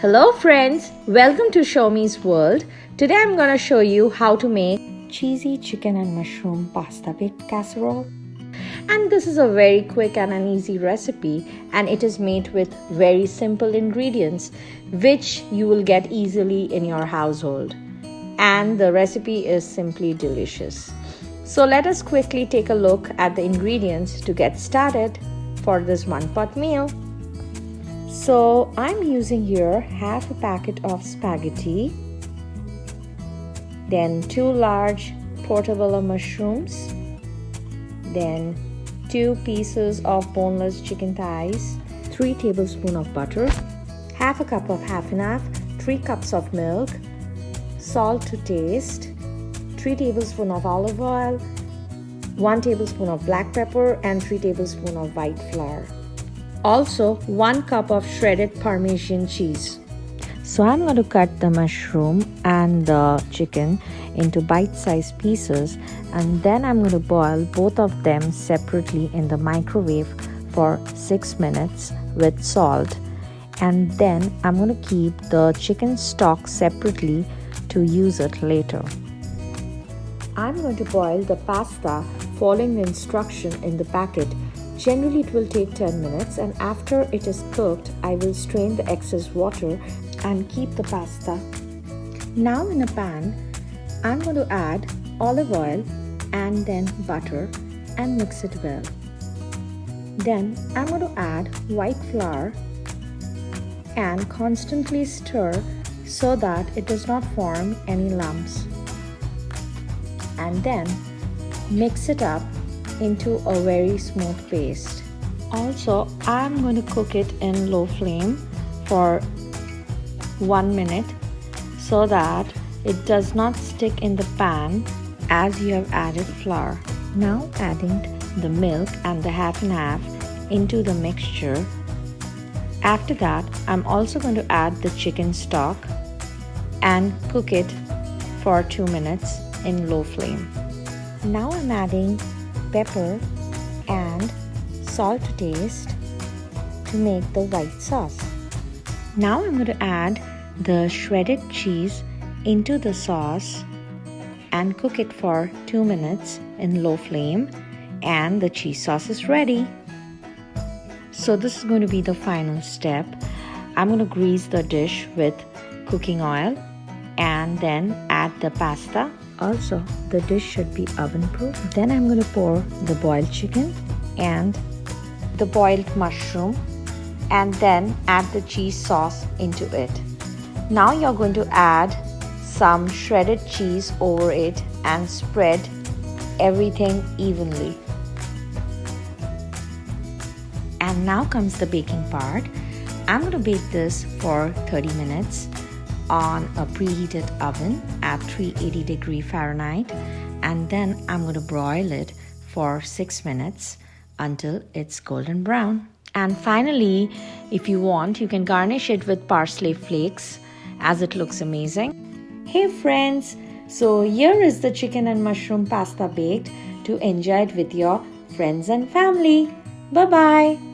Hello friends, welcome to Soumiz world. Today I'm going to show you how to make cheesy chicken and mushroom pasta baked casserole. And this is a very quick and an easy recipe, and it is made with very simple ingredients which you will get easily in your household. And the recipe is simply delicious. So let us quickly take a look at the ingredients to get started for this one pot meal. So I'm using here half a packet of spaghetti, then 2 large portabella mushrooms, then 2 pieces of boneless chicken thighs, 3 tablespoons of butter, half a cup of half and half, 3 cups of milk, salt to taste, 3 tablespoons of olive oil, 1 tablespoon of black pepper and 3 tablespoons of white flour. Also 1 cup of shredded Parmesan cheese. So I'm going to cut the mushroom and the chicken into bite-sized pieces, and then I'm going to boil both of them separately in the microwave for 6 minutes with salt, and then I'm going to keep the chicken stock separately to use it later. I'm going to boil the pasta following the instruction in the packet. Generally it will take 10 minutes, and after it is cooked I will strain the excess water and keep the pasta. Now in a pan I'm going to add olive oil and then butter and mix it well. Then I'm going to add white flour and constantly stir so that it does not form any lumps, and then mix it up into a very smooth paste. Also, I'm going to cook it in low flame for 1 minute so that it does not stick in the pan as you have added flour. Now adding the milk and the half and half into the mixture. After that, I'm also going to add the chicken stock and cook it for 2 minutes in low flame. Now I'm adding pepper and salt to taste to make the white sauce. Now I'm going to add the shredded cheese into the sauce and cook it for 2 minutes in low flame, and the cheese sauce is ready. So this is going to be the final step. I'm going to grease the dish with cooking oil and then add the pasta. Also, the dish should be oven proof. Then I'm going to pour the boiled chicken and the boiled mushroom, and then add the cheese sauce into it. Now you're going to add some shredded cheese over it and spread everything evenly. And now comes the baking part. I'm going to bake this for 30 minutes on a preheated oven at 380 degrees Fahrenheit, and then I'm going to broil it for 6 minutes until it's golden brown. And finally, if you want, you can garnish it with parsley flakes as it looks amazing. Hey friends, so here is the chicken and mushroom pasta baked to enjoy it with your friends and family. Bye bye.